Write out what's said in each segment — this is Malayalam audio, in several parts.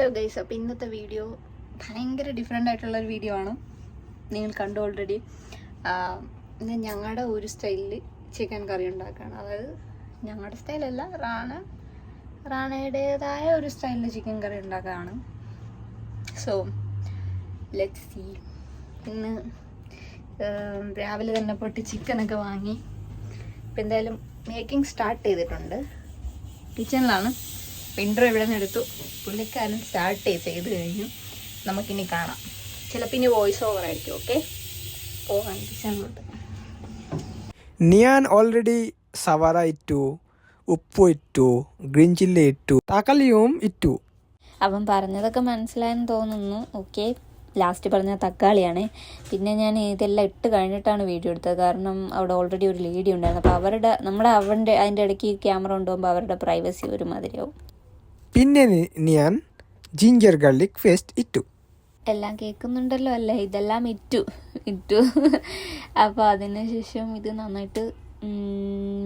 ഹലോ ഗൈസ്, അപ്പോൾ ഇന്നത്തെ വീഡിയോ ഭയങ്കര ഡിഫറെൻ്റ് ആയിട്ടുള്ളൊരു വീഡിയോ ആണ്. നിങ്ങൾ കണ്ടു ഓൾറെഡി. ഇത് ഞങ്ങളുടെ ഒരു സ്റ്റൈലിൽ ചിക്കൻ കറി ഉണ്ടാക്കുകയാണ്. അതായത് ഞങ്ങളുടെ സ്റ്റൈലല്ല, റാണയുടേതായ ഒരു സ്റ്റൈലിൽ ചിക്കൻ കറി ഉണ്ടാക്കുകയാണ്. So let's see. ഇന്ന് രാവിലെ തന്നെ പോയിട്ട് ചിക്കനൊക്കെ വാങ്ങി. ഇപ്പം എന്തായാലും മേക്കിംഗ് സ്റ്റാർട്ട് ചെയ്തിട്ടുണ്ട്. കിച്ചണിലാണ്. ഇൻട്രോ ഇവിടെ നിന്ന് എടുത്തു. പുള്ളിക്കാരൻ സ്റ്റാർട്ട് ചെയ്ത് കഴിഞ്ഞു. നമുക്കിനി കാണാം. ചിലപ്പോൾ ഇനി വോയിസ് ഓവർ ആയിരിക്കും. ഓക്കെ, പോകാൻ കിച്ചണിലോട്ട്. ഞാൻ ഓൾറെഡി സവാറ ഇട്ടു, ഉപ്പ് ഇട്ടു, ഗ്രീൻ ചില്ലി ഇട്ടു, തക്കാളിയും ഇട്ടു. അവൻ പറഞ്ഞതൊക്കെ മനസ്സിലായെന്ന് തോന്നുന്നു. ഓക്കെ, ലാസ്റ്റ് പറഞ്ഞ തക്കാളിയാണ്. പിന്നെ ഞാൻ ഇതെല്ലാം ഇട്ട് കഴിഞ്ഞിട്ടാണ് വീഡിയോ എടുത്തത്. കാരണം അവിടെ ഓൾറെഡി ഒരു ലേഡി ഉണ്ടായിരുന്നു. അപ്പോൾ അതിൻ്റെ ഇടയ്ക്ക് ക്യാമറ കൊണ്ടുപോകുമ്പോൾ അവരുടെ പ്രൈവസി ഒരു മാതിരിയാവും. പിന്നെ ഞാൻ ജിഞ്ചർ ഗാർലിക് പേസ്റ്റ് ഇട്ടു. എല്ലാം കേൾക്കുന്നുണ്ടല്ലോ അല്ലേ? ഇതെല്ലാം ഇട്ടു. അപ്പോൾ അതിനുശേഷം ഇത് നന്നായിട്ട്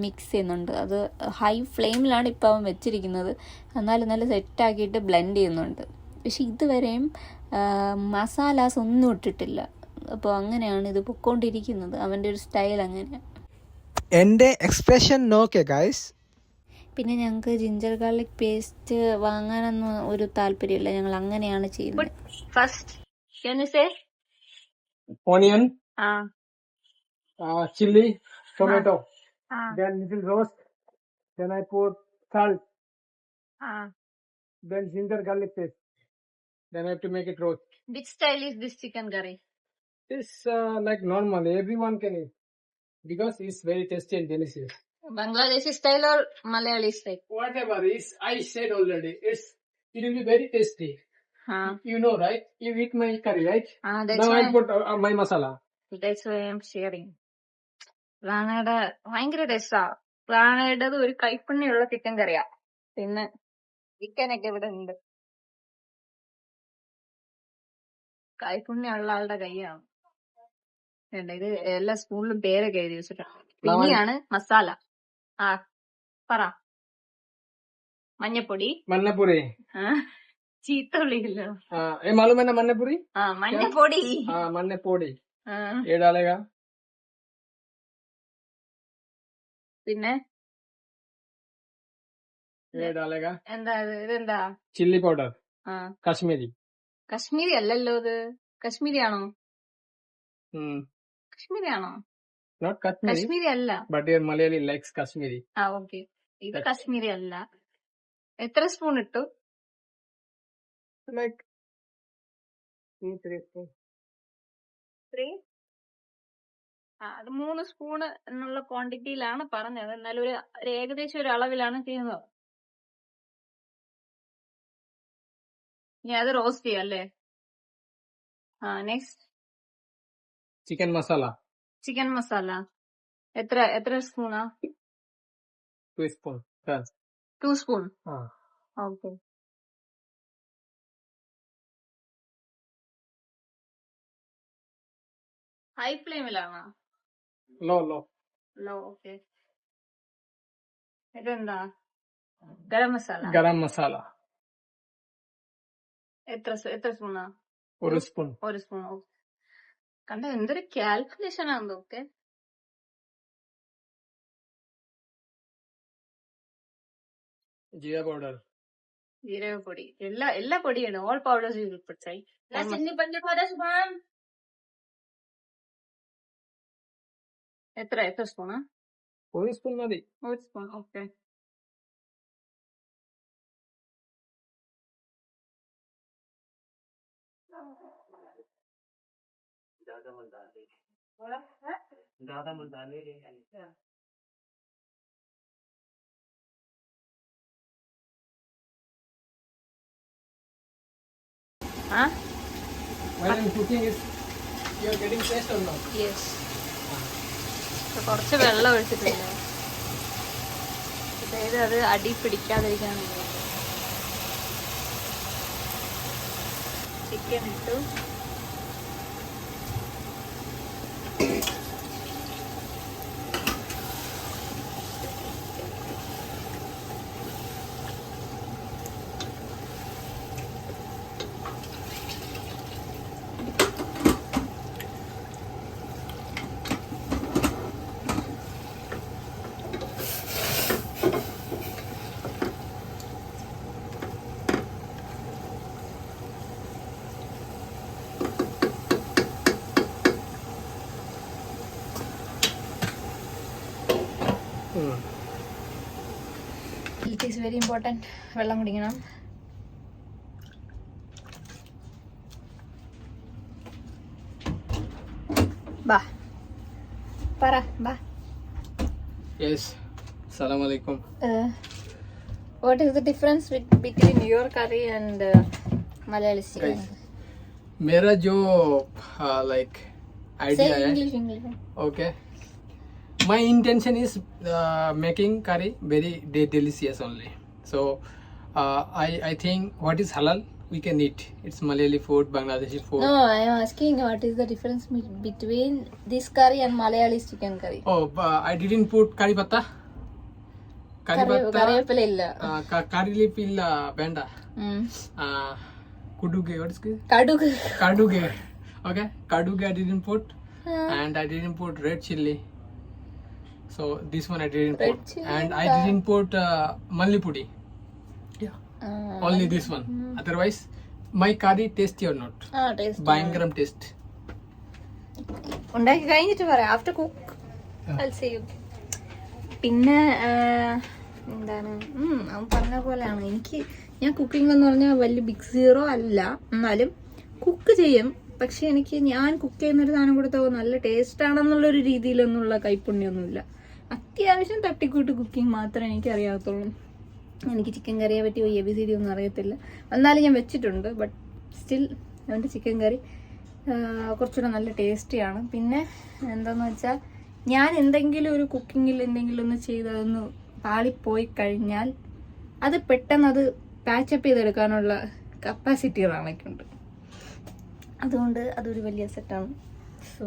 മിക്സ് ചെയ്യുന്നുണ്ട്. അത് ഹൈ ഫ്ലെയിമിലാണ് ഇപ്പോൾ അവൻ വെച്ചിരിക്കുന്നത്. എന്നാലും നല്ല സെറ്റാക്കിയിട്ട് ബ്ലെൻഡ് ചെയ്യുന്നുണ്ട്. പക്ഷെ ഇതുവരെയും മസാലാസ് ഒന്നും ഇട്ടിട്ടില്ല. അപ്പോൾ അങ്ങനെയാണ് ഇത് പൊക്കോണ്ടിരിക്കുന്നത്. അവൻ്റെ ഒരു സ്റ്റൈൽ അങ്ങനെയാണ്. എൻ്റെ എക്സ്പ്രഷൻ നോക്കേ ഗൈസ്. പിന്നെ ഞങ്ങൾക്ക് ജിഞ്ചർ ഗാർലിക് പേസ്റ്റ് വാങ്ങാനൊന്നും ഒരു താല്പര്യമില്ല. ഞങ്ങൾ അങ്ങനെയാണ് ചെയ്യുന്നത്. First onion, chili, tomato, then little roast, then I put salt, then ginger garlic paste, then I have to make it roast. Which style is this chicken curry? It's like normal, everyone can eat because it's very tasty and delicious. Bangladeshi style or Malayali style? Whatever is, I said already, it will be very tasty. You know, right? You eat my curry, right? That's now why I put my masala. That's why I'm sharing. റാണയുടെ ഭയങ്കര രസാ. റാണയുടേത് ഒരു കൈപ്പുണ്യുള്ള ചിക്കൻ കറിയാ. പിന്നെ ചിക്കനൊക്കെ ഇവിടെ ഉണ്ട്. കൈപ്പുണ്യുള്ള ആളുടെ കൈയാണ്. ഇത് എല്ലാ സ്കൂളിലും പേരൊക്കെ എഴുതി വെച്ചിട്ടാണ്. പിന്നെയാണ് മസാല. പറ. മഞ്ഞപ്പൊടി. ചീത്ത വിളിക്കില്ലോ. मालूम है ना मन्नपुरी? മഞ്ഞപ്പൊടി. मन्नपोड़ी ये डालेगा. പിന്നെ ये डालेगा. എന്താ ഇതെന്താ? Chilli powder, Kashmiri. കശ്മീരി അല്ലല്ലോ ഇത്. കശ്മീരി ആണോ? കശ്മീരി ആണോ? Not Kashmiri, കശ്മീരി അല്ല. but your Malayali likes Kashmiri. Okay, ഇത് കശ്മീരി അല്ല. എത്ര സ്പൂൺ ഇട്ടു? Like 3 spoons. 3? അത് 3 സ്പൂണ് എന്നുള്ള ക്വാണ്ടിറ്റിയിലാണ് പറഞ്ഞത്. എന്നാലും ഒരു ഏകദേശം ഒരു അളവിലാണ് ചെയ്യുന്നത്. ഇനി അത് റോസ്റ്റ് ചെയ്യാം അല്ലേ? Next Chicken masala, chicken masala. എത്ര സ്പൂണാ? 2 spoons. 2 സ്പൂൺ. ഓക്കെ. ഹൈ ഫ്ലെയിമിലാണോ? Low. ഓക്കെ. ഇതെന്താ? ഗരം മസാല. Garam masala, എത്ര സ്പൂണാ? 1 spoon. 1 സ്പൂൺ. കണ്ട എന്തൊരു കാൽക്കുലേഷൻ ആണ് ഇതൊക്കെ. Jeera powder. ജീരകപ്പൊടി. എല്ലാ പൊടിയാണ്. ഓൾ പൗഡേഴ്സ് യൂസ് പിടിച്ചായി. എത്ര സ്പൂണാ? 1 spoon മതി. 1 spoon. Okay. While I'm cooking is, you are getting taste or not? Yes. കുറച്ച് വെള്ളം ഒഴിച്ചിട്ടുണ്ട്. അതായത് അത് അടി പിടിക്കാതിരിക്കാൻ വേണ്ടി. ചിക്കൻ ഇട്ടു. Very important. വെള്ളം കുടിക്കണം. ബാ പറ ബാ. Yes. Assalamu alaikum. What is the difference between your curry and Malayali chicken? Guys, मेरा जो like Say idea है. English. Okay. My intention is making curry very delicious only. So I think what is halal we can eat. It's Malayali food, Bangladeshi food. No, I am asking what is the difference between this curry and Malayali chicken curry? Oh, I didn't put curry patta. കറിവേപ്പില ഇല്ല. Curry leaf illa benda. Kuduge, what is it? Kaduge. Okay, kaduge I didn't put, and I didn't put red chili. So this one I didn't Red put, chilli and I didn't put malli pudi. Yeah, only this one. Otherwise, my curry tasty or not? Taste Bayangaram taste. ഉണ്ടാക്കി കഴിഞ്ഞിട്ട് പറയാം. After cook I'll see you. പിന്നെ എന്താണ് അവൻ പറഞ്ഞ പോലെയാണ്. ഞാൻ കുക്കിംഗ് എന്ന് പറഞ്ഞാൽ വലിയ ബിഗ് സീറോ അല്ല, എന്നാലും കുക്ക് ചെയ്യും. പക്ഷെ ഞാൻ കുക്ക് ചെയ്യുന്നൊരു സാധനം കൊടുത്താൽ നല്ല ടേസ്റ്റ് ആണെന്നുള്ളൊരു രീതിയിലൊന്നുള്ള കൈപ്പുണ്യൊന്നുമില്ല. അത്യാവശ്യം തട്ടിക്കൂട്ട് കുക്കിംഗ് മാത്രമേ എനിക്ക് അറിയാത്തുള്ളൂ. എനിക്ക് ചിക്കൻ കറിയെ പറ്റി ABCD ഒന്നും അറിയത്തില്ല. എന്നാലും ഞാൻ വെച്ചിട്ടുണ്ട്. ബട്ട് സ്റ്റിൽ അവൻ്റെ ചിക്കൻ കറി കുറച്ചുകൂടെ നല്ല ടേസ്റ്റിയാണ്. പിന്നെ എന്താന്ന് വെച്ചാൽ ഞാൻ എന്തെങ്കിലും ഒരു കുക്കിങ്ങിൽ എന്തെങ്കിലും ഒന്ന് ചെയ്തതൊന്ന് പാളിപ്പോയി കഴിഞ്ഞാൽ അത് പെട്ടെന്ന് അത് പാച്ചപ്പ് ചെയ്തെടുക്കാനുള്ള കപ്പാസിറ്റി റാണയ്ക്കുണ്ട്. അതുകൊണ്ട് അതൊരു വലിയ സെറ്റാണ്. സോ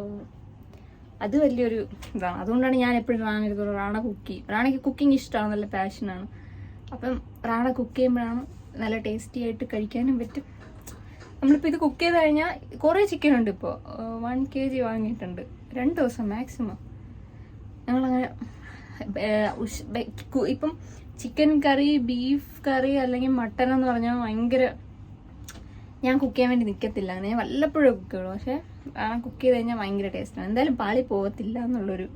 അത് വലിയൊരു ഇതാണ്. അതുകൊണ്ടാണ് ഞാൻ എപ്പോഴും റാണെടുത്തോളൂ. റാണയ്ക്ക് കുക്കിംഗ് ഇഷ്ടമാണ്, നല്ല പാഷനാണ്. അപ്പം റാണ കുക്ക് ചെയ്യുമ്പോഴാണ് നല്ല ടേസ്റ്റി ആയിട്ട് കഴിക്കാനും പറ്റും. നമ്മളിപ്പോൾ ഇത് കുക്ക് ചെയ്ത് കഴിഞ്ഞാൽ കുറേ ചിക്കൻ ഉണ്ട്. ഇപ്പോൾ 1 kg വാങ്ങിയിട്ടുണ്ട്. 2 ദിവസം മാക്സിമം. ഞങ്ങളങ്ങനെ ഇപ്പം ചിക്കൻ കറി, ബീഫ് കറി അല്ലെങ്കിൽ മട്ടൻ എന്ന് പറഞ്ഞാൽ ഭയങ്കര ഞാൻ കുക്ക് ചെയ്യാൻ വേണ്ടി നിൽക്കത്തില്ല. അങ്ങനെ ഞാൻ വല്ലപ്പോഴും കുക്ക് ചെയ്യുള്ളൂ. പക്ഷേ കുക്ക് ചെയ്ത് കഴിഞ്ഞാൽ ഭയങ്കര ടേസ്റ്റാണ്. എന്തായാലും പാളി പോകത്തില്ല എന്നുള്ളൊരു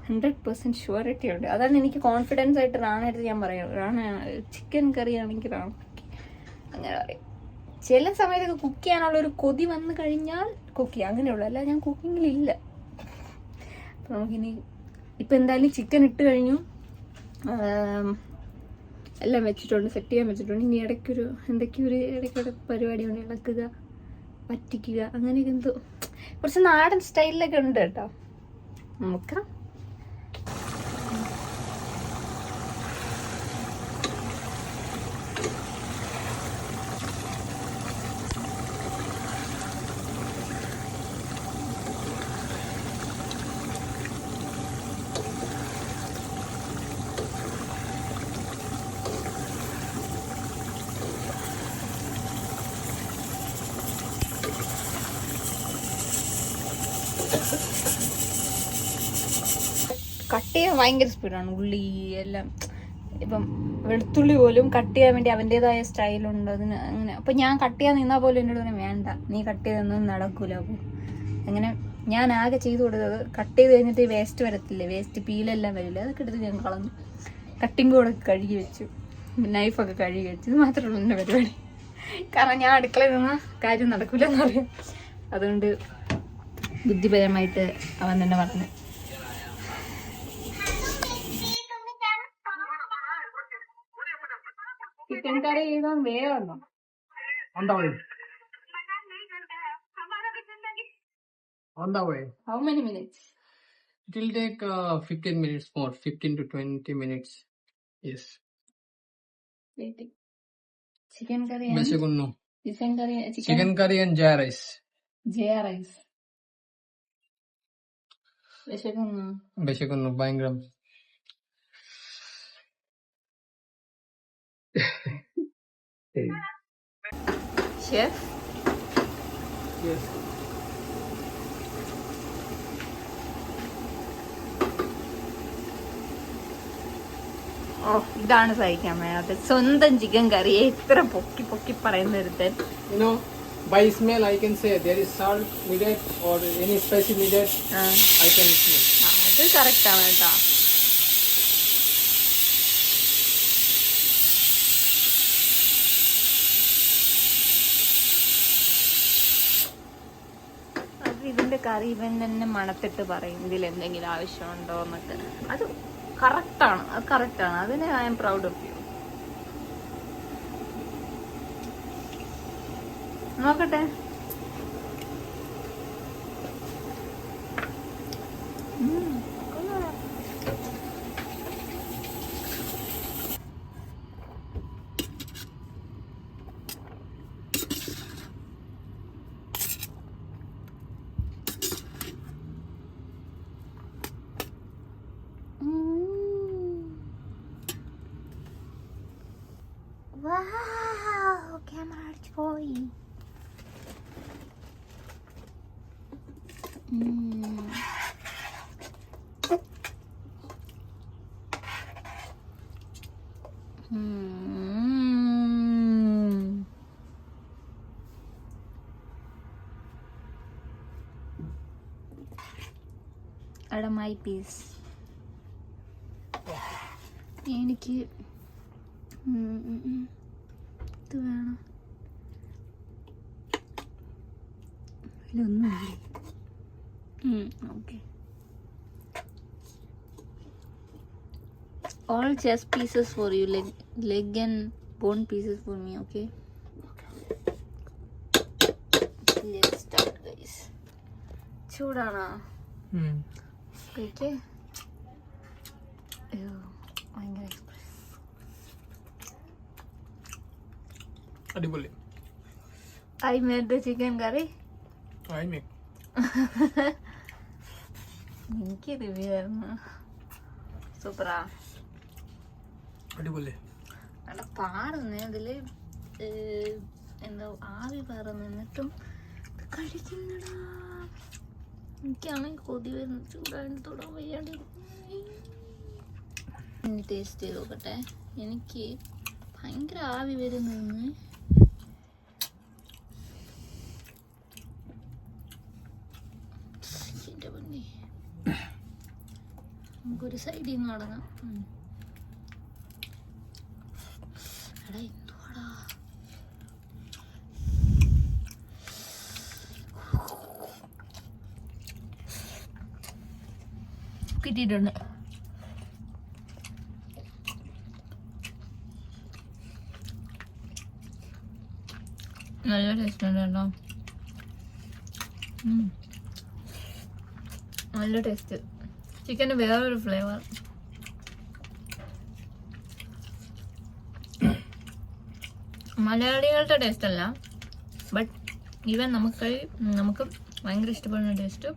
100% ഷുവറിറ്റി ഉണ്ട്. അതാണ് എനിക്ക് കോൺഫിഡൻസ് ആയിട്ട് റാണെടുത്ത് ഞാൻ പറയാം. ചിക്കൻ കറി ആണെങ്കിൽ അങ്ങനെ പറയും. ചില സമയത്തൊക്കെ കുക്ക് ചെയ്യാനുള്ളൊരു കൊതി വന്നു കഴിഞ്ഞാൽ കുക്ക് ചെയ്യാം, അങ്ങനെയുള്ളൂ. അല്ല ഞാൻ കുക്കിങ്ങിലില്ല. അപ്പം നമുക്കിനി ഇപ്പം എന്തായാലും ചിക്കൻ ഇട്ട് കഴിഞ്ഞു, എല്ലാം വെച്ചിട്ടുണ്ട്, സെറ്റ് ചെയ്യാൻ വെച്ചിട്ടുണ്ട്. ഇനി ഇടയ്ക്കൊരു പരിപാടിയുണ്ട്. ഇളക്കുക, പറ്റിക്കുക, അങ്ങനെയൊക്കെ എന്തോ കുറച്ച് നാടൻ സ്റ്റൈലിലൊക്കെ ഉണ്ട് കേട്ടോ. നോക്കാം. കട്ട് ചെയ്യാൻ ഭയങ്കര സ്പീഡാണ്. ഉള്ളി എല്ലാം ഇപ്പം വെളുത്തുള്ളി പോലും കട്ട് ചെയ്യാൻ വേണ്ടി അവൻ്റെതായ സ്റ്റൈലുണ്ട് അതിന്. അങ്ങനെ അപ്പം ഞാൻ കട്ട് ചെയ്യാൻ നിന്നാൽ പോലും എൻ്റെ അടുത്ത് വേണ്ട, നീ കട്ട് ചെയ്തൊന്നും നടക്കൂല. അപ്പോൾ അങ്ങനെ ഞാൻ ആകെ ചെയ്ത് കൊടുത്തത് കട്ട് ചെയ്ത് കഴിഞ്ഞിട്ട് വേസ്റ്റ് വരത്തില്ലേ, വേസ്റ്റ് പീലെല്ലാം വരില്ല, അതൊക്കെ എടുത്ത് ഞാൻ കളഞ്ഞു. കട്ടിംഗ് ബോർഡൊക്കെ കഴുകി വെച്ചു, നൈഫൊക്കെ കഴുകി വെച്ചു. ഇത് മാത്രമേ ഉള്ളൂ എൻ്റെ പരിപാടി. കാരണം ഞാൻ അടുക്കളയിൽ നിന്ന് കാര്യം നടക്കില്ല എന്നറിയാം. അതുകൊണ്ട് ബുദ്ധിപരമായിട്ട് അവൻ തന്നെ പറഞ്ഞു. ചിക്കൻ കറി ചെയ്താൽ വേഗം On the way. On the way. How many minutes? It will take 15 minutes more, 15 to 20 minutes. Yes. Waiting. Chicken curry. Beshikunnu. Chicken curry and jaya rice. Beshikunnu Bayangaram. Chef? Yes. ഇതാണ് സഹിക്കാൻ വേണ്ടത്. സ്വന്തം ചിക്കൻ കറിയെ ഇത്ര പൊക്കി പറയുന്ന ഒരുത്തൻ. You know, by smell I can say there is salt needed or any spicy needed. I can smell. അത് കറക്റ്റ് ആണ് കേട്ടോ. ഇതിന്റെ കറി ഇവൻ തന്നെ മണത്തിട്ട് പറയും ഇതിൽ എന്തെങ്കിലും ആവശ്യമുണ്ടോ എന്നൊക്കെ. അത് കറക്റ്റാണ്. അതിനെ I'm proud of you. നോക്കട്ടെ. ക്യാമറ അടിച്ചു പോയി. അവിടെ മൈ പീസ്. എനിക്ക് ഇത് വേണം. ഇതിലൊന്നുമില്ലേ? Okay. All chest pieces for you, leg and bone pieces for me, okay? Let's start, guys. ചൂടാണോ? Okay. ഭയങ്കര എക്സ്പ്രസ്. അടിപൊളി. I made the chicken curry. I make. എനിക്ക് റിവ്യൂ ആയിരുന്നു. സൂപ്പറാ. അടിപൊളി. അവിടെ പാടുന്നേ ഇതില് എന്തോ ആവി പറന്ന് എന്നിട്ടും കഴിക്കുന്നടാ. എനിക്കാണെങ്കിൽ കൊതി വരുന്നു. ചൂടായിട്ട് തൊടാൻ വയ്യാണ്ട്. ടേസ്റ്റ് ചെയ്ത് നോക്കട്ടെ. എനിക്ക് ഭയങ്കര ആവി വരുന്നു. നമുക്കൊരു സൈഡിൽ നിന്ന് തുടങ്ങാം. എടാ എന്തുവാടാ കിട്ടിയിട്ടുണ്ട്. നല്ല ടേസ്റ്റ് ഉണ്ട് കേട്ടോ. നല്ല ടേസ്റ്റ്. ചിക്കന് വേറൊരു ഫ്ലേവർ. മലയാളികളുടെ ടേസ്റ്റ് അല്ല, ബട്ട് ഈവൻ നമുക്ക് ഭയങ്കര ഇഷ്ടപ്പെടുന്ന ടേസ്റ്റ്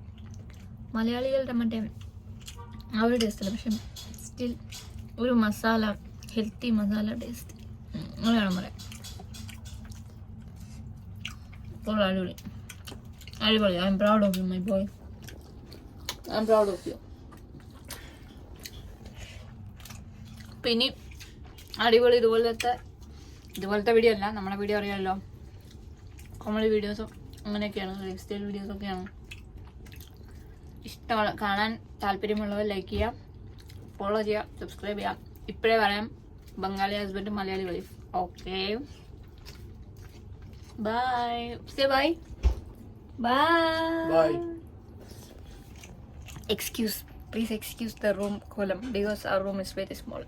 മലയാളികളുടെ മറ്റേ ആ ഒരു ടേസ്റ്റ് അല്ല. പക്ഷെ സ്റ്റിൽ ഒരു മസാല, ഹെൽത്തി മസാല ടേസ്റ്റ് അങ്ങനെ വേണം പറയാം. അടിപൊളി അടിപൊളി. I'm proud of you my boy. I'm proud of you. പിന്നെ അടിപൊളി ഇതുപോലത്തെ വീഡിയോ അല്ല, നമ്മുടെ വീഡിയോ അറിയാമല്ലോ, കോമഡി വീഡിയോസും അങ്ങനെയൊക്കെയാണ്, ലൈഫ് സ്റ്റൈൽ വീഡിയോസൊക്കെയാണ്. ഇഷ്ടമുള്ള കാണാൻ താല്പര്യമുള്ളവർ ലൈക്ക് ചെയ്യാം, ഫോളോ ചെയ്യാം, സബ്സ്ക്രൈബ് ചെയ്യാം. ഇപ്പോഴേ പറയാം, Bengali husband Malayali wife. Okay, bye. Say bye. Bye. Please excuse the room column because our room is very small.